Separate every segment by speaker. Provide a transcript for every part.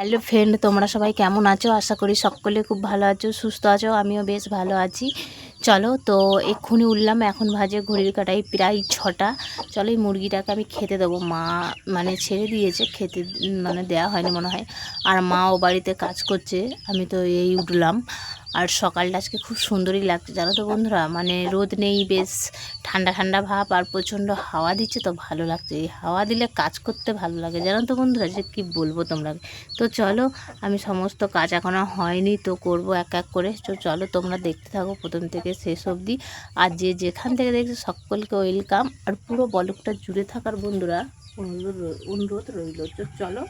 Speaker 1: Hello friend, তোমরা সবাই কেমন আছো? আশা করি সকলে খুব ভালো আছো, সুস্থ আছো। আমিও বেশ ভালো আছি। চলো, তো এক্ষুনি উঠলাম, এখন বাজে ঘড়ির কাঁটায় প্রায় 6টা। চলো, এই মুরগিটাকে আমি খেতে দেবো। মা মানে ছেড়ে দিয়েছে, খেতে মানে দেওয়া হয়নি মনে হয়। আর মাও বাড়িতে কাজ করছে, আমি তো এই উঠলাম। আর সকালটা আজকে খুব সুন্দরই লাগছে জানো তো বন্ধুরা, মানে রোদ নেই, বেশ ঠান্ডা ঠান্ডা ভাব, আর প্রচণ্ড হাওয়া দিচ্ছে, তো ভালো লাগছে। এই হাওয়া দিলে কাজ করতে ভালো লাগে জানো তো বন্ধুরা, যে কী বলবো তোমরা। তো চলো, আমি সমস্ত কাজ এখনও হয়নি, তো করব এক এক করে। তো চলো, তোমরা দেখতে থাকো প্রথম থেকে শেষ অবধি। আর যে যেখান থেকে দেখছো সকলকে ওয়েলকাম, আর পুরো ব্লগটা জুড়ে থাকার বন্ধুরা অনুরোধ রইল। তো চলো,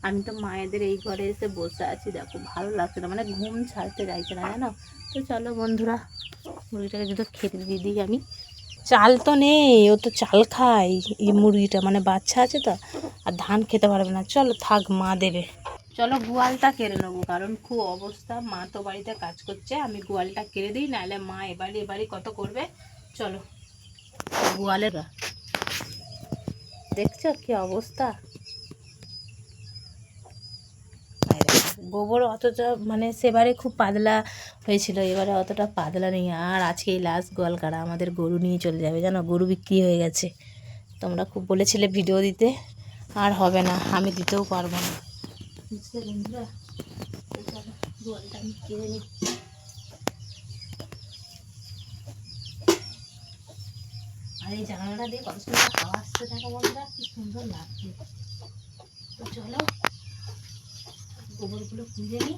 Speaker 1: আমি তো মায়েদের এই ঘরে এসে বসে আছি, দেখো ভালো লাগছে না, মানে ঘুম ছাড়তে চাইছে না জানো। তো চলো বন্ধুরা, মুরগিটাকে যদি খেতে দিয়ে দিই আমি। চাল তো নেই, ও তো চাল খায় এই মুরগিটা, মানে বাচ্চা আছে তো, আর ধান খেতে পারবে না। চলো থাক, মা দেবে। চলো গোয়ালটা কেড়ে নেবো, কারণ খুব অবস্থা। মা তো বাড়িতে কাজ করছে, আমি গোয়ালটা কেড়ে দিই, নাহলে মা এবারই কত করবে। চলো, গোয়ালের দেখছো কি অবস্থা। গোবর অতটা মানে সেবারে খুব পাতলা হয়েছিল, এবারে অতটা পাতলা নেই। আর আজকেই লাস্ট গোয়াল কাটা, আমাদের গরু নিয়ে চলে যাবে জানো, গরু বিক্রি হয়ে গেছে। তোমরা খুব বলেছিলে ভিডিও দিতে, আর হবে না, আমি দিতেও পারবো না, বুঝতে বন্ধুরা। গোয়ালটা আমি কিনে নিই। আর এই জানালাটা দিয়ে কত সুন্দর হাওয়া আসছে দেখো বন্ধুরা, কি সুন্দর লাগছে। তো চলো, গোবরগুলো খুঁজে নিই,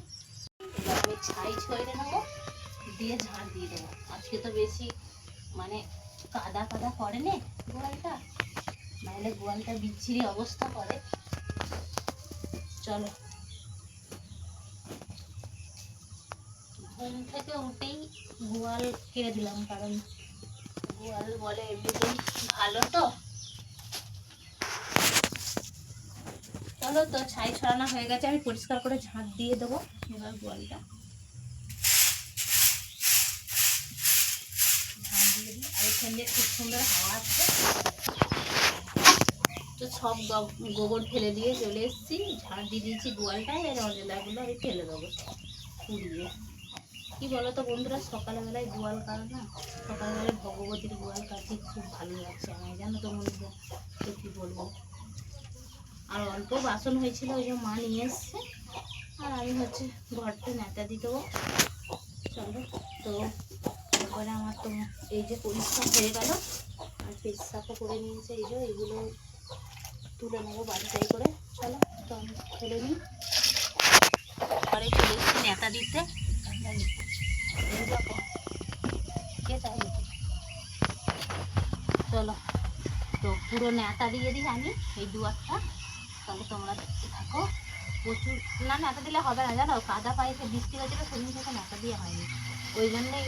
Speaker 1: এবার আমি ছাই ছড়িয়ে নেবো, দিয়ে ঝাড় দিয়ে দেবো। আজকে তো বেশি মানে কাদা কাদা করে নে গোয়ালটা, নাহলে গোয়ালটা বিচ্ছিরি অবস্থা করে। চলো, ঘুম থেকে উঠেই গোয়াল কেড়ে দিলাম, কারণ গোয়াল বলে এমনিতেই ভালো। তো চলো, তো ছাই ছড়ানো হয়ে গেছে, আমি পরিষ্কার করে ঝাঁট দিয়ে দেবো এবার গোয়ালটা। ঝাঁট দিয়ে দিই, আর এখান দিয়ে খুব সুন্দর হাওয়া আসছে। তো সব গোবর ফেলে দিয়ে চলে এসেছি, ঝাড় দিয়ে দিয়েছি গোয়ালটায়, আর অজলাগুলো আমি ফেলে দেবো কুড়িয়ে। কি বলো তো বন্ধুরা, সকালবেলায় গোয়াল কাটা না, সকালবেলায় ভগবতীর গোয়াল কাটতে খুব ভালো লাগছে আমার জানো তো বন্ধুরা, তো কী বলবো। আর অল্প বাসন হয়েছিল, ওই যে মা নিয়ে এসছে, আর আমি হচ্ছে ঘরটা নেতা দিয়ে দেবো। চলো, তো এরপরে আমার তো এই যে পরিষ্কার হয়ে গেল, আর পেশাবও করে নিয়েছে, এই যে এগুলো তুলে নেবো বাড়িটাই করে। চলো, তো আমি ফেলে নিই। পরে চলে এসেছি নেতা দিতে। কে চাই, চলো, তো পুরো নেতা দিয়ে দিই আমি এই দুয়ারটা। তাহলে তোমরা দেখতে থাকো। প্রচুর না, নেতা দিলে হবে না জানো, কাদা পাইছে, বৃষ্টি হয়েছিল সেদিন থেকে নেতা দিয়ে হয়নি, ওই জন্যেই,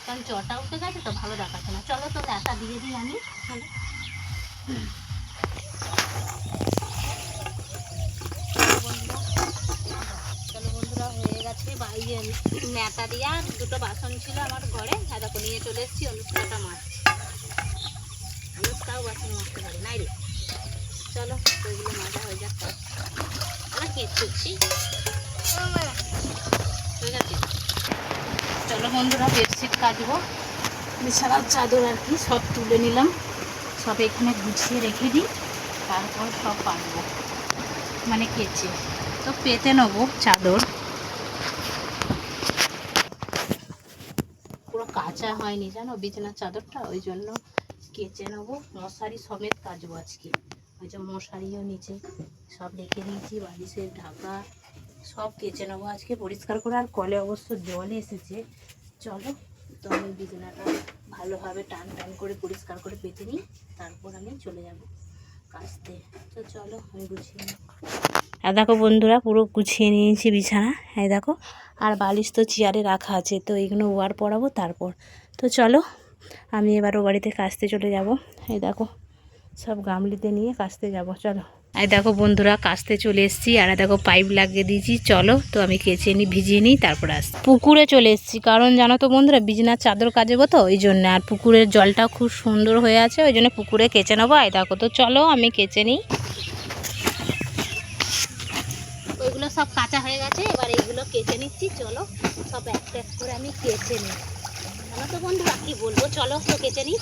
Speaker 1: কারণ চটা উঠে গেছে তো ভালো দেখাচ্ছে না। চলো, তো নেতা দিয়ে দিই আমি। চলো, চলো বন্ধুরা, হয়ে গেছে বাইরে নেতা দিয়ে। আর দুটো বাসন ছিল আমার ঘরে, দেখো নিয়ে চলে এসেছি। অনুষ্কাটা মাছ, অনুষ্কাও বাসন মারতে পারে নাই রে। চলো, তো এগুলো মাজা হয়ে যাক। আমার কি করছি হয়ে গেছে। চলো বন্ধুরা, বেডশিট কাটবো, বিছানার চাদর আর কি সব তুলে নিলাম, সব এখানে গুছিয়ে রেখে দিই, তারপর সব পাতবো, মানে কেচে। তো পেতে নেবো চাদর, পুরো কাঁচা হয়নি জানো বিছানার চাদরটা, ওই জন্য কেচে নেবো। মশারি সমেত কাচবো আজকে, ওই যে মশারিও নিচে সব রেখে দিয়েছি, বালিশের ঢাকা সব কেচে নেবো আজকে পরিষ্কার করে। আর কলে অবশ্য জল এসেছে। চলো, তো আমি বিছানাটা ভালোভাবে টান টান করে পরিষ্কার করে পেতে নিই, তারপর আমি চলে যাব কাচতে। তো চলো, আমি গুছিয়ে নিই। আর দেখো বন্ধুরা, পুরো গুছিয়ে নিয়েছি বিছানা, হ্যাঁ দেখো। আর বালিশ তো চেয়ারে রাখা আছে, তো এইগুলো ওয়ার পরাবো তারপর। তো চলো, আমি এবার ও বাড়িতে কাচতে চলে যাব। এই দেখো, সব গামলিতে নিয়ে কাচতে যাব। চলো, এই দেখো বন্ধুরা, কাচতে চলে এসেছি, আর দেখো পাইপ লাগিয়ে দিয়েছি। চলো, তো আমি কেচে নিই, ভিজিয়ে নিই, তারপর আসছি। পুকুরে চলে এসেছি, কারণ জানো তো বন্ধুরা, বিছানার চাদর কাচবো তো ওই জন্য। আর পুকুরের জলটা খুব সুন্দর হয়ে আছে, ওই জন্য পুকুরে কেচে নেবো। এই দেখো, তো চলো আমি কেচে নিই। তো ওইগুলো সব কাঁচা হয়ে গেছে, এবার এইগুলো কেচে নিচ্ছি। চলো সব একটা এক করে আমি কেচে নিই। আমরা তো বন্ধুরা কী বলবো, চলো তো কেচে নিই।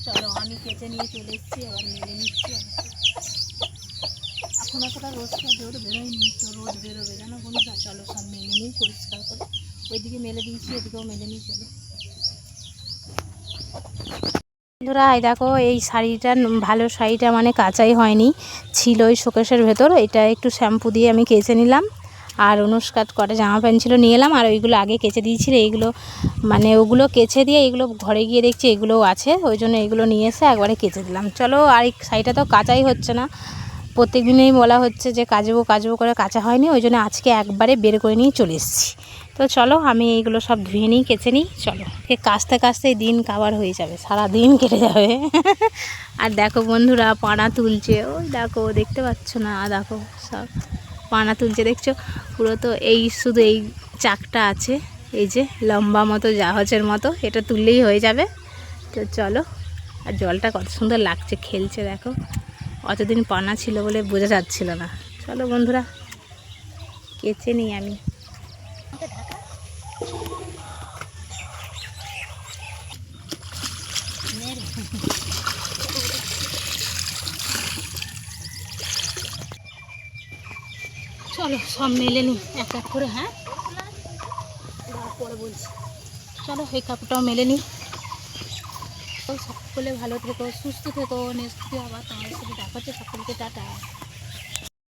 Speaker 1: চলো আমি কেচে নিয়ে চলে এসেছি, আবার মেলে নিচ্ছি। এখন অতটা রোদটা জোর বেরোয়নি, তো রোদ বেরোবে জানো বন্ধুরা। চলো সব মেলে নিই পরিষ্কার করে, ওইদিকে মেলে দিয়েছি, এদিকেও মেলে নিই। চলো বন্ধুরা, এই দেখো এই শাড়িটা, ভালো শাড়িটা মানে কাচাই হয়নি, ছিল ওই শোকেসের ভেতর। এটা একটু শ্যাম্পু দিয়ে আমি কেচে নিলাম, আর অনুষ্কাট কটা জামা প্যান্ট ছিল নিয়ে এলাম, আর ওইগুলো আগে কেচে দিয়েছিল। এইগুলো মানে ওগুলো কেচে দিয়ে এইগুলো ঘরে গিয়ে দেখছি এগুলোও আছে, ওই জন্য এগুলো নিয়ে এসে একবারে কেচে দিলাম। চলো, আর এই শাড়িটা তো কাচাই হচ্ছে না, প্রত্যেক দিনেই বলা হচ্ছে যে কাচবো কাচবো করে, কাচা হয়নি, ওই জন্য আজকে একবারে বের করে নিয়ে চলে এসেছি। তো চলো আমি এইগুলো সব ধুয়ে নিই, কেচে নিই। চলো, কাচতে কাচতেই দিন কাবার হয়ে যাবে, সারা দিন কেটে যাবে। আর দেখো বন্ধুরা, পানা তুলছে, ওই দেখো দেখতে পাচ্ছ না, দেখো সব পানা তুলছে, দেখছো পুরো। তো এই শুধু এই চাকটা আছে, এই যে লম্বা মতো জাহাজের মতো, এটা তুললেই হয়ে যাবে। তো চলো, আর জলটা কত সুন্দর লাগছে, খেলছে দেখো। অতদিন পানা ছিল বলে বোঝা যাচ্ছিল না। চলো বন্ধুরা, কেচে নিই আমি। চলো সব মেলে নিই এক এক করে। হ্যাঁ, পরে বলছি। চলো এই কাপড়টাও মেলে নিই। সকলে ভালো থেকো, সুস্থ থেকো। নেক্সট আবার তোমাদের সাথে দেখা হচ্ছে। সকলকে টাটা।